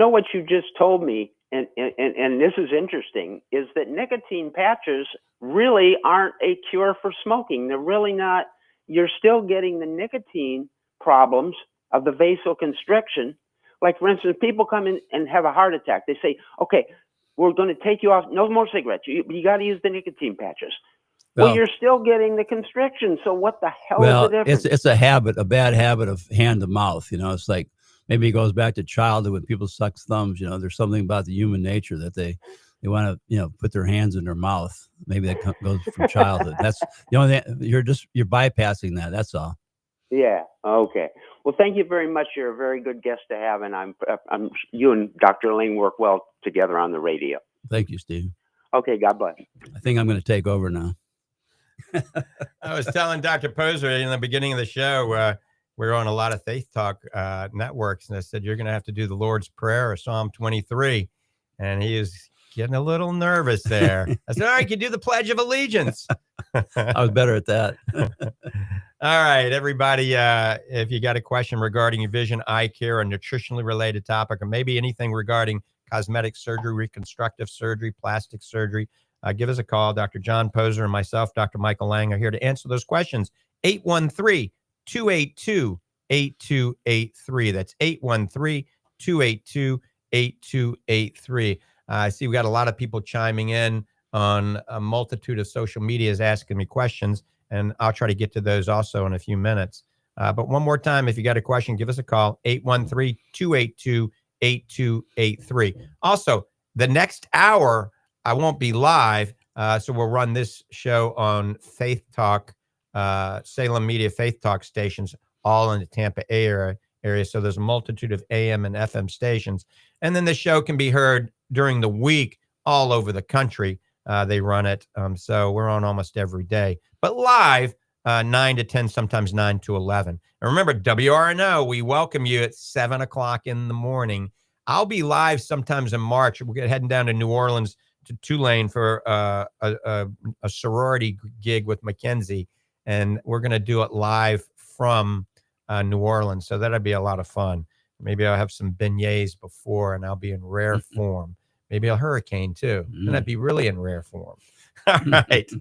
You know what you just told me, and this is interesting, is that nicotine patches really aren't a cure for smoking. They're really not. You're still getting the nicotine problems of the vasoconstriction. Like, for instance, people come in and have a heart attack. They say, okay, we're going to take you off, no more cigarettes. You got to use the nicotine patches. Well, you're still getting the constriction. So what the hell is the difference? It's a habit, a bad habit of hand to mouth. You know, it's like, maybe it goes back to childhood when people suck thumbs. You know, there's something about the human nature that they want to, you know, put their hands in their mouth. Maybe that goes from childhood. That's the only thing. You're bypassing that. That's all. Yeah. Okay. Well, thank you very much. You're a very good guest to have, and you and Dr. Lange work well together on the radio. Thank you, Steve. Okay. God bless. I think I'm going to take over now. I was telling Dr. Posner in the beginning of the show, we're on a lot of Faith Talk networks, and I said, you're going to have to do the Lord's Prayer or Psalm 23. And he is getting a little nervous there. I said, all right, you do the Pledge of Allegiance. I was better at that. All right, everybody, if you got a question regarding your vision, eye care, a nutritionally related topic, or maybe anything regarding cosmetic surgery, reconstructive surgery, plastic surgery, give us a call. Dr. John Posner and myself, Dr. Michael Lange, are here to answer those questions. 813-282-8283. That's 813-282-8283. I see we got a lot of people chiming in on a multitude of social medias asking me questions, and I'll try to get to those also in a few minutes. But one more time, if you got a question, give us a call, 813-282-8283. 8283. Also, the next hour, I won't be live, so we'll run this show on Faith Talk, Salem Media Faith Talk stations, all in the Tampa area. So there's a multitude of AM and FM stations. And then the show can be heard during the week all over the country. They run it. So we're on almost every day. But live, 9 to 10, sometimes 9 to 11. And remember, WRNO, we welcome you at 7 o'clock in the morning. I'll be live sometimes in March. We're heading down to New Orleans to Tulane for a sorority gig with Mackenzie. And we're going to do it live from New Orleans. So that'll be a lot of fun. Maybe I'll have some beignets before and I'll be in rare form. Maybe a hurricane too. And that'd be really in rare form. All right.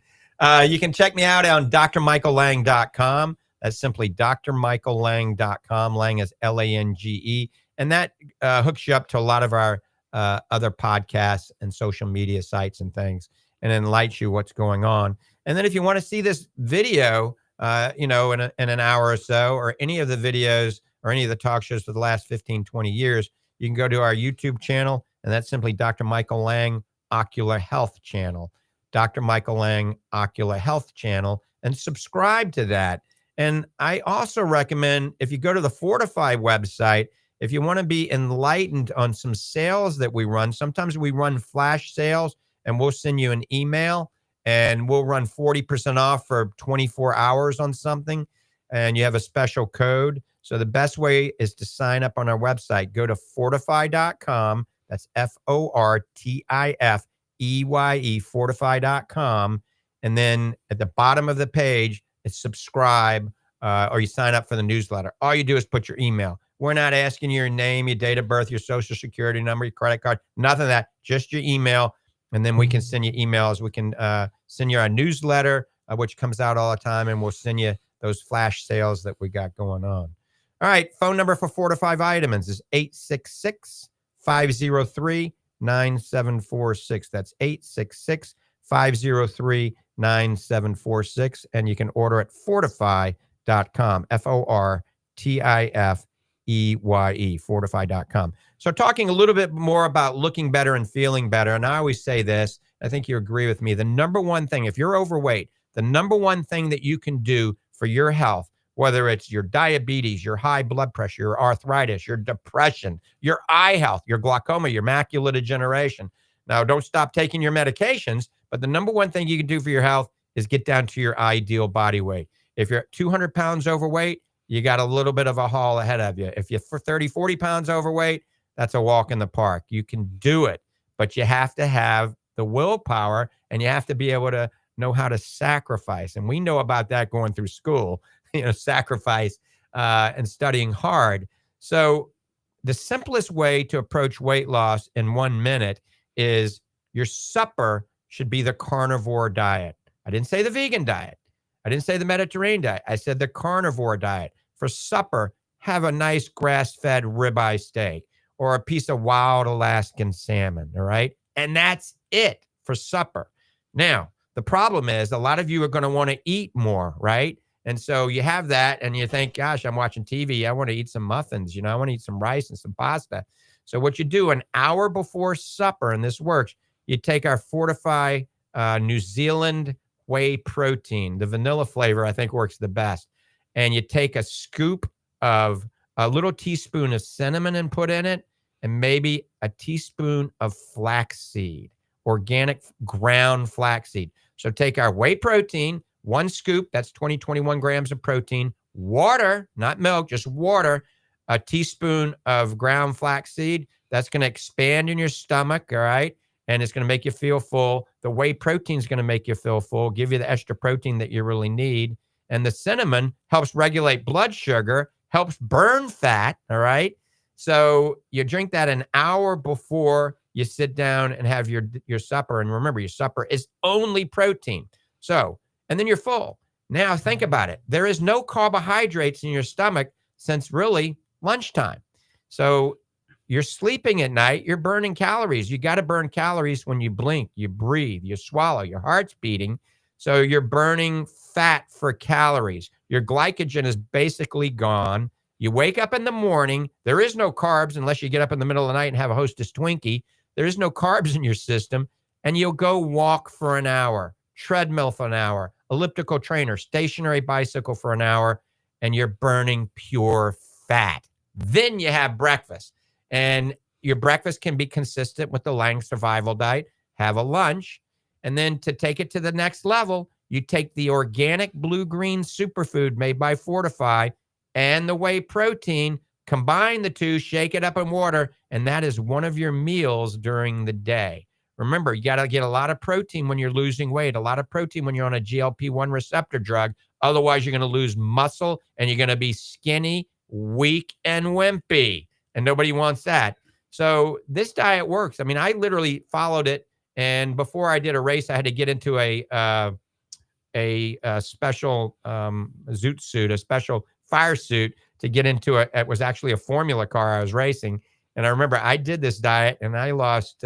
You can check me out on drmichaellange.com. That's simply drmichaellange.com. Lange is Lange. And that hooks you up to a lot of our other podcasts and social media sites and things, and enlightens you what's going on. And then if you want to see this video, in an hour or so, or any of the videos or any of the talk shows for the last 15, 20 years, you can go to our YouTube channel, and that's simply Dr. Michael Lange Ocular Health Channel. Dr. Michael Lange Ocular Health Channel, and subscribe to that. And I also recommend, if you go to the Fortifeye website, if you want to be enlightened on some sales that we run, sometimes we run flash sales, and we'll send you an email, and we'll run 40% off for 24 hours on something, and you have a special code. So the best way is to sign up on our website. Go to fortifeye.com. That's FORTIFEYE, fortifeye.com. And then at the bottom of the page, it's subscribe, or you sign up for the newsletter. All you do is put your email. We're not asking your name, your date of birth, your social security number, your credit card, nothing of that, just your email. And then we can send you emails. We can send you our newsletter, which comes out all the time, and we'll send you those flash sales that we got going on. All right, phone number for Fortifeye Vitamins is 866-503-9746. That's 866-503-9746. And you can order at fortifeye.com, FORTIFEYE, fortifeye.com. So talking a little bit more about looking better and feeling better, and I always say this, I think you agree with me, the number one thing, if you're overweight, the number one thing that you can do for your health, whether it's your diabetes, your high blood pressure, your arthritis, your depression, your eye health, your glaucoma, your macular degeneration. Now, don't stop taking your medications, but the number one thing you can do for your health is get down to your ideal body weight. If you're 200 pounds overweight, you got a little bit of a haul ahead of you. If you're 30, 40 pounds overweight, that's a walk in the park. You can do it, but you have to have the willpower, and you have to be able to know how to sacrifice. And we know about that going through school, sacrifice and studying hard. So the simplest way to approach weight loss in 1 minute is your supper should be the carnivore diet. I didn't say the vegan diet. I didn't say the Mediterranean diet. I said the carnivore diet. For supper, have a nice grass-fed ribeye steak or a piece of wild Alaskan salmon, all right? And that's it for supper. Now, the problem is a lot of you are going to want to eat more, right? And so you have that and you think, gosh, I'm watching TV. I want to eat some muffins. I want to eat some rice and some pasta. So what you do an hour before supper, and this works, you take our Fortifeye New Zealand whey protein. The vanilla flavor, I think, works the best. And you take a scoop of a little teaspoon of cinnamon and put in it, and maybe a teaspoon of flaxseed, organic ground flaxseed. So take our whey protein, 1 scoop, that's 21 grams of protein, water, not milk, just water, a teaspoon of ground flaxseed. That's going to expand in your stomach, all right? And it's going to make you feel full. The whey protein is going to make you feel full, give you the extra protein that you really need. And the cinnamon helps regulate blood sugar, helps burn fat, all right? So you drink that an hour before you sit down and have your supper. And remember, your supper is only protein. So, and then you're full. Now think about it. There is no carbohydrates in your stomach since really lunchtime. So you're sleeping at night, you're burning calories. You got to burn calories when you blink, you breathe, you swallow, your heart's beating. So you're burning fat for calories. Your glycogen is basically gone. You wake up in the morning. There is no carbs unless you get up in the middle of the night and have a Hostess Twinkie. There is no carbs in your system. And you'll go walk for an hour, treadmill for an hour, elliptical trainer, stationary bicycle for an hour, and you're burning pure fat. Then you have breakfast. And your breakfast can be consistent with the Lange survival diet. Have a lunch. And then to take it to the next level, you take the organic blue-green superfood made by Fortifeye and the whey protein, combine the two, shake it up in water, and that is one of your meals during the day. Remember, you got to get a lot of protein when you're losing weight, a lot of protein when you're on a GLP-1 receptor drug. Otherwise, you're going to lose muscle and you're going to be skinny, weak, and wimpy. And nobody wants that. So this diet works. I mean, I literally followed it. And before I did a race, I had to get into a special zoot suit, a special fire suit to get into it. It was actually a formula car I was racing. And I remember I did this diet and I lost,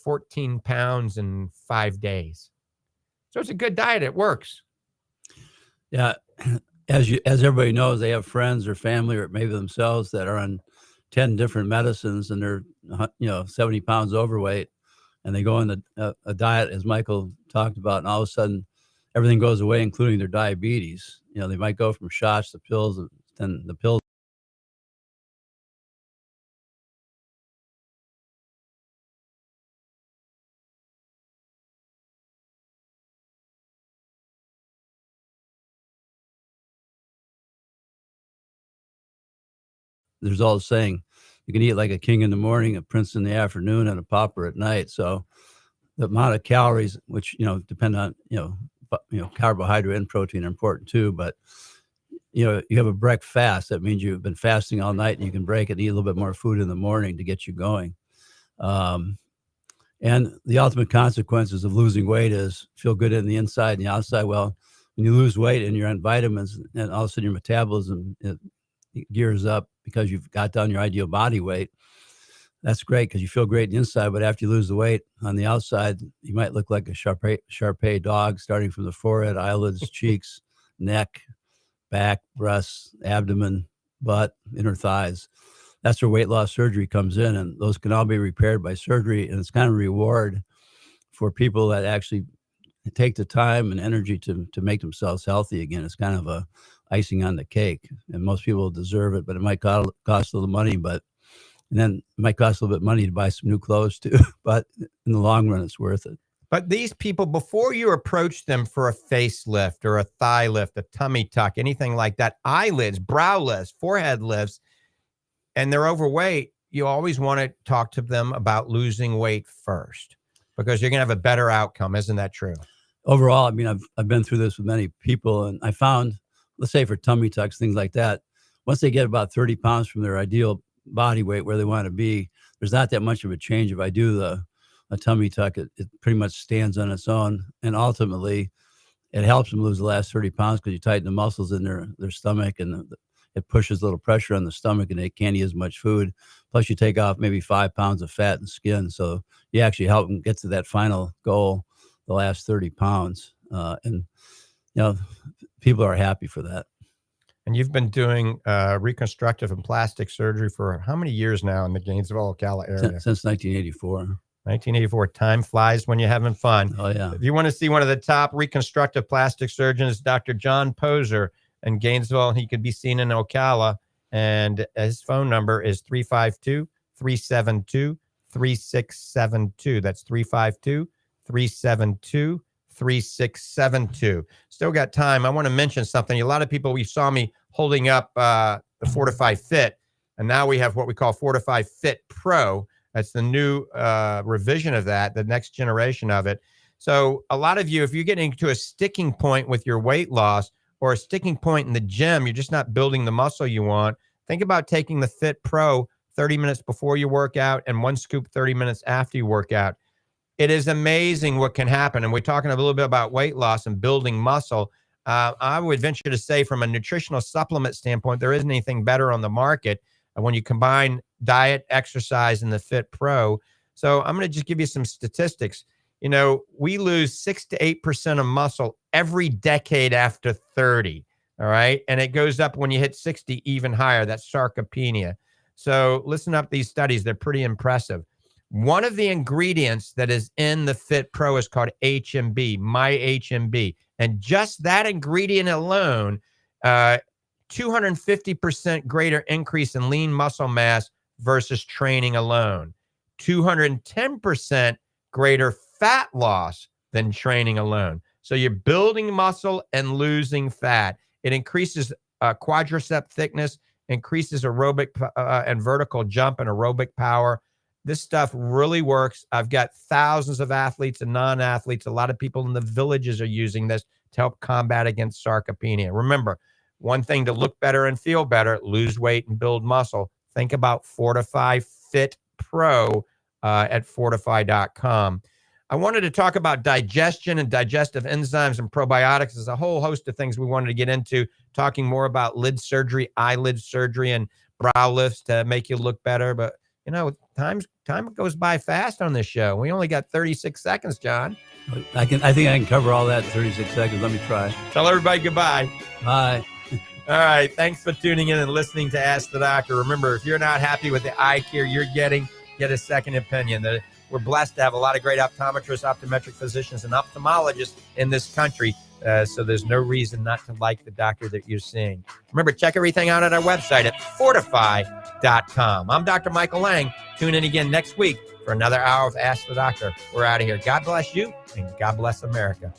14 pounds in 5 days. So it's a good diet. It works. Yeah. As everybody knows, they have friends or family or maybe themselves that are on 10 different medicines and they're, 70 pounds overweight, and they go on a diet, as Michael talked about, and all of a sudden everything goes away, including their diabetes. They might go from shots to pills, and then the pills. There's all saying you can eat like a king in the morning, a prince in the afternoon, and a pauper at night. So the amount of calories, which, depend on, carbohydrate and protein are important too. But, you have a breakfast fast. That means you've been fasting all night and you can break it and eat a little bit more food in the morning to get you going. And the ultimate consequences of losing weight is feel good in the inside and the outside. Well, when you lose weight and you're on vitamins and all of a sudden your metabolism it gears up because you've got down your ideal body weight, that's great because you feel great on the inside. But after you lose the weight on the outside, you might look like a Shar-Pei dog, starting from the forehead, eyelids, cheeks, neck, back, breasts, abdomen, butt, inner thighs. That's where weight loss surgery comes in, and those can all be repaired by surgery. And it's kind of a reward for people that actually take the time and energy to make themselves healthy again. It's kind of a icing on the cake, and most people deserve it, but it might cost a little money, and then it might cost a little bit of money to buy some new clothes too, but in the long run, it's worth it. But these people, before you approach them for a facelift or a thigh lift, a tummy tuck, anything like that, eyelids, brow lifts, forehead lifts, and they're overweight, you always want to talk to them about losing weight first because you're going to have a better outcome. Isn't that true? Overall, I mean, I've been through this with many people, and I found, let's say for tummy tucks, things like that, once they get about 30 pounds from their ideal body weight where they want to be, there's not that much of a change. If I do a tummy tuck, it pretty much stands on its own, and ultimately it helps them lose the last 30 pounds because you tighten the muscles in their stomach, and it pushes a little pressure on the stomach, and they can't eat as much food. Plus, you take off maybe 5 pounds of fat and skin, so you actually help them get to that final goal, the last 30 pounds. And people are happy for that. And you've been doing reconstructive and plastic surgery for how many years now in the Gainesville, Ocala area? Since 1984. 1984. Time flies when you're having fun. Oh, yeah. If you want to see one of the top reconstructive plastic surgeons, Dr. John Poser in Gainesville, he could be seen in Ocala. And his phone number is 352-372-3672. That's 352-372-3672. Still got time. I want to mention something. A lot of people, we saw me holding up the Fortifeye Fit, and now we have what we call Fortifeye Fit Pro. That's the new revision of that, the next generation of it. So a lot of you, if you're getting to a sticking point with your weight loss or a sticking point in the gym, you're just not building the muscle you want, think about taking the Fit Pro 30 minutes before you work out and one scoop 30 minutes after you work out. It is amazing what can happen. And we're talking a little bit about weight loss and building muscle. I would venture to say from a nutritional supplement standpoint, there isn't anything better on the market when you combine diet, exercise, and the Fit Pro. So I'm going to just give you some statistics. You know, we lose 6 to 8% of muscle every decade after 30. All right. And it goes up when you hit 60, even higher. That's sarcopenia. So listen up these studies. They're pretty impressive. One of the ingredients that is in the Fit Pro is called HMB, MyHMB. And just that ingredient alone, 250% greater increase in lean muscle mass versus training alone. 210% greater fat loss than training alone. So you're building muscle and losing fat. It increases quadricep thickness, increases aerobic and vertical jump and aerobic power. This stuff really works. I've got thousands of athletes and non-athletes. A lot of people in the villages are using this to help combat against sarcopenia. Remember, one thing to look better and feel better, lose weight and build muscle. Think about Fortifeye Fit Pro at fortifeye.com. I wanted to talk about digestion and digestive enzymes and probiotics. There's a whole host of things we wanted to get into, talking more about lid surgery, eyelid surgery, and brow lifts to make you look better. But, you know, time goes by fast on this show. We only got 36 seconds, John. I think I can cover all that in 36 seconds. Let me try. Tell everybody goodbye. Bye. All right. Thanks for tuning in and listening to Ask the Doctor. Remember, if you're not happy with the eye care you're getting, get a second opinion. We're blessed to have a lot of great optometrists, optometric physicians, and ophthalmologists in this country. So there's no reason not to like the doctor that you're seeing. Remember, check everything out at our website at fortifeye.com. I'm Dr. Michael Lange. Tune in again next week for another hour of Ask the Doctor. We're out of here. God bless you, and God bless America.